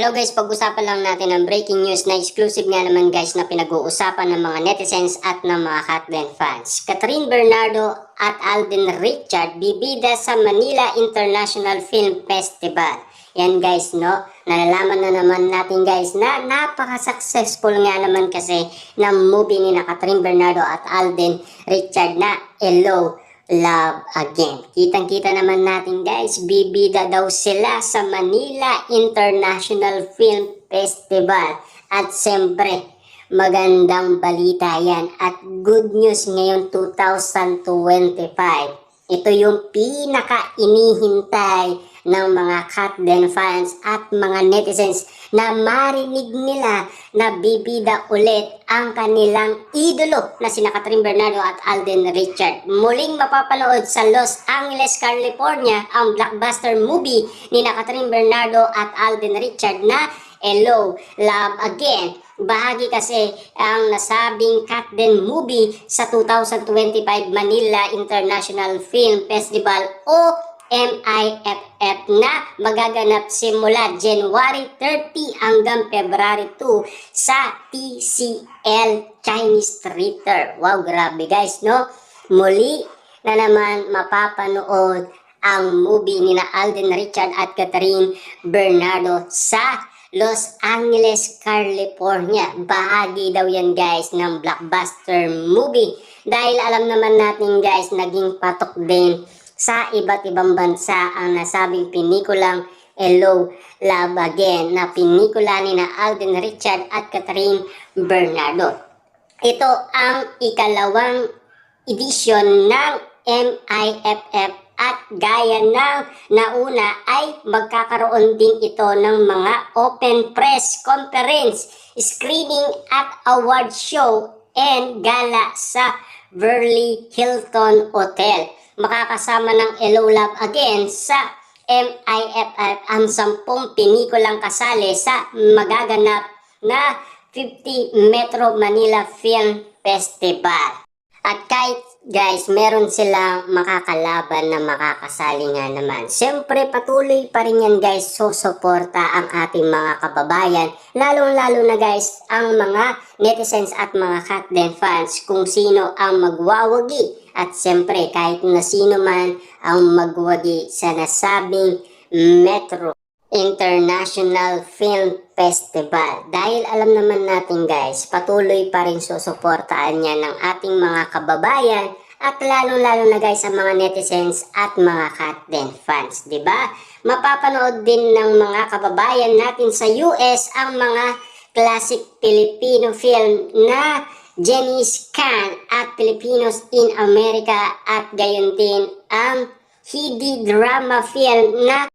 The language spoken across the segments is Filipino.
Hello guys, pag-usapan lang natin ang breaking news na exclusive nga naman guys na pinag-uusapan ng mga netizens at ng mga Katden fans. Catherine Bernardo at Alden Richard bibida sa Manila International Film Festival. Yan guys, no? Nalalaman na naman natin guys na napaka-successful nga naman kasi ng movie ni na Catherine Bernardo at Alden Richard na Hello, Love Again. Kitang-kita naman natin guys, bibida daw sila sa Manila International Film Festival. At siyempre, magandang balita yan at good news ngayon 2025. Ito yung pinaka-inihintay ng mga Katden fans at mga netizens na marinig nila na bibida ulit ang kanilang idolo na sina Catherine Bernardo at Alden Richard. Muling mapapanood sa Los Angeles, California ang blockbuster movie ni na Catherine Bernardo at Alden Richard na Hello, Love Again. Bahagi kasi ang nasabing Katden movie sa 2025 Manila International Film Festival o MIFF na magaganap simula January 30 hanggang February 2 sa TCL Chinese Theater. Wow, grabe guys, no? Muli na naman mapapanood ang movie ni na Alden Richard at Catherine Bernardo sa Los Angeles, California. Bahagi daw yan guys ng blockbuster movie. Dahil alam naman natin guys, naging patok din sa iba't ibang bansa ang nasabing pinikulang Hello, Love Again na pinikula ni na Alden Richard at Catherine Bernardo. Ito ang ikalawang edisyon ng MIFF at gaya ng nauna ay magkakaroon din ito ng mga open press conference, screening at award show and gala sa Beverly Hilton Hotel. Makakasama ng Hello, Love Again sa MIFF ang 10 pinikulang kasali sa magaganap na 50 Metro Manila Film Festival. At kahit guys, meron silang makakalaban na makakasali nga naman, siyempre patuloy pa rin yan guys, susuporta ang ating mga kababayan, lalong-lalo na guys ang mga netizens at mga Katden fans kung sino ang magwawagi. At siyempre kahit na sino man ang magwagi sa nasabing Metro International Film Festival. Dahil alam naman natin guys, patuloy pa rin susuportaan niya ng ating mga kababayan at lalo-lalo na guys ang mga netizens at mga Katden fans, di ba? Mapapanood din ng mga kababayan natin sa US ang mga classic Filipino film na Jenny's Can at Filipinos in America at gayon din ang Hindi drama film na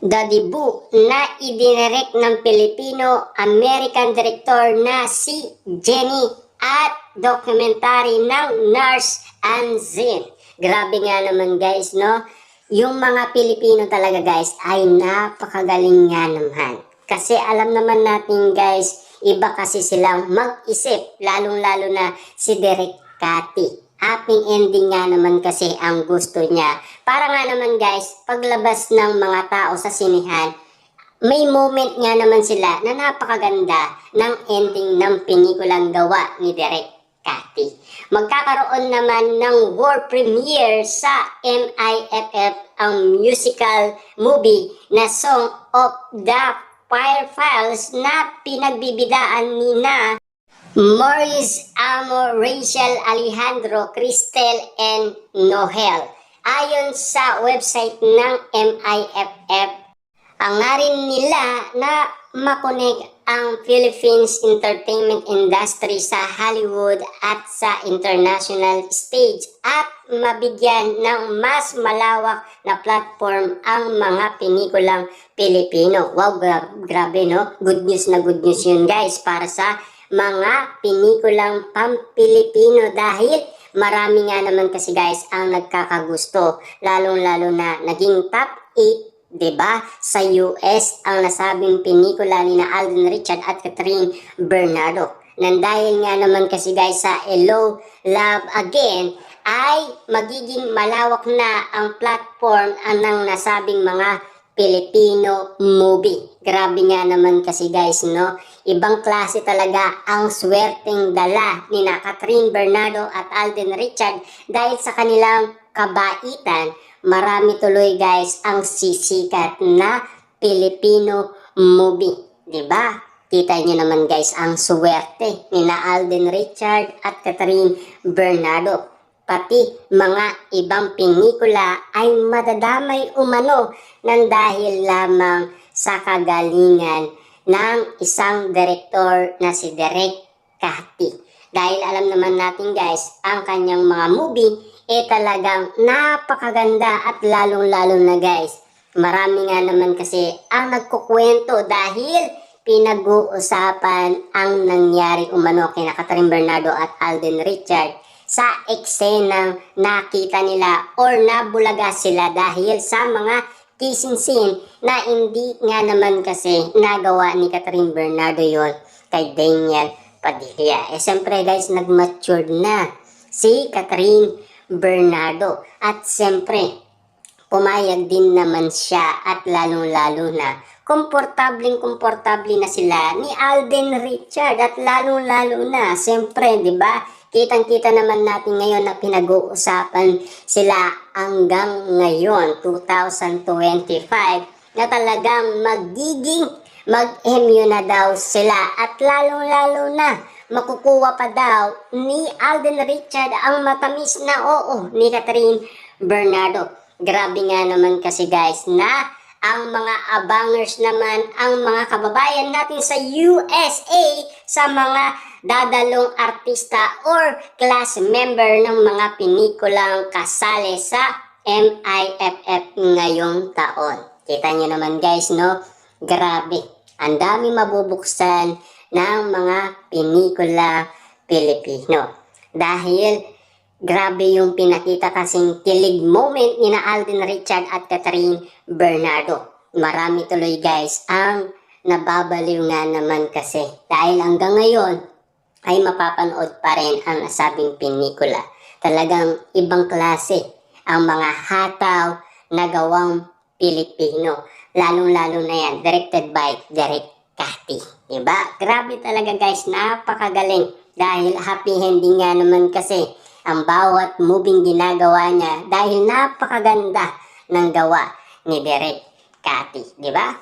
The Debut na idinirect ng Filipino-American director na si Jenny at documentary ng Nurse Anzin. Grabe nga naman guys, no? Yung mga Pilipino talaga guys ay napakagaling nga naman. Kasi alam naman natin guys, iba kasi silang mag-isip, lalong-lalo na si Direk Cathy. Happy ending nga naman kasi ang gusto niya. Para nga naman guys, paglabas ng mga tao sa sinihan, may moment nga naman sila na napakaganda ng ending ng pinikulang gawa ni Direk Cathy. Magkakaroon naman ng world premiere sa MIFF ang musical movie na Song of the Fire Files na pinagbibidaan ni na Maurice Amo, Rachel Alejandro, Cristel, and Noel. Ayon sa website ng MIFF, ang rin nila na makonek ang Philippines entertainment industry sa Hollywood at sa international stage at mabigyan ng mas malawak na platform ang mga pinikulang Pilipino. Wow, grabe no? Good news na good news yun guys para sa mga pinikulang Pampilipino dahil marami nga naman kasi guys ang nagkakagusto, lalong-lalo na naging top 8, 'di ba? Sa US ang nasabing pinikula ni na Alden Richard at Catherine Bernardo. Nang dahil nga naman kasi guys sa Hello, Love Again ay magiging malawak na ang platform ng nasabing mga Filipino movie. Grabe nga naman kasi guys, no? Ibang klase talaga ang swerteng dala ni na Catherine Bernardo at Alden Richard dahil sa kanilang kabaitan. Marami tuloy guys ang sisikat na Filipino movie. 'Di ba? Kita nyo naman guys ang swerte ni na Alden Richard at Catherine Bernardo. Pati mga ibang pelikula ay madadamay umano ng dahil lamang sa kagalingan ng isang direktor na si Direk Cathy. Dahil alam naman natin guys, ang kanyang mga movie talagang napakaganda at lalong-lalo na guys. Marami nga naman kasi ang nagkukwento dahil pinag-uusapan ang nangyari umano kina Catherine Bernardo at Alden Richard sa eksenang nakita nila or nabulaga sila dahil sa mga kissing scene na hindi nga naman kasi nagawa ni Catherine Bernardo yon kay Daniel Padilla. Siyempre guys, nag-mature na si Catherine Bernardo at siyempre pumayag din naman siya at lalong-lalo na komportableng na sila ni Alden Richard at lalong-lalo na siyempre, di ba? Kitang-kita naman natin ngayon na pinag-uusapan sila hanggang ngayon, 2025, na talagang mag-MU na daw sila at lalong-lalo na makukuha pa daw ni Alden Richard ang matamis na oo ni Catherine Bernardo. Grabe nga naman kasi guys na ang mga abangers naman, ang mga kababayan natin sa USA, sa mga dadalong artista or class member ng mga pinikulang kasali sa MIFF ngayong taon. Kita nyo naman guys, no? Grabe. Ang dami mabubuksan ng mga pinikula Pilipino. Dahil grabe yung pinakita kasing kilig moment ni na Alden Richard at Catherine Bernardo. Marami tuloy guys ang nababaliw nga naman kasi dahil hanggang ngayon ay mapapanood pa rin ang nasabing pelikula. Talagang ibang klase ang mga hataw na gawang Pilipino. Lalong-lalo na yan, directed by Direk Cathy. Diba? Grabe talaga guys, napakagaling. Dahil happy ending nga naman kasi ang bawat moving ginagawa niya dahil napakaganda ng gawa ni Direk Cathy. Diba?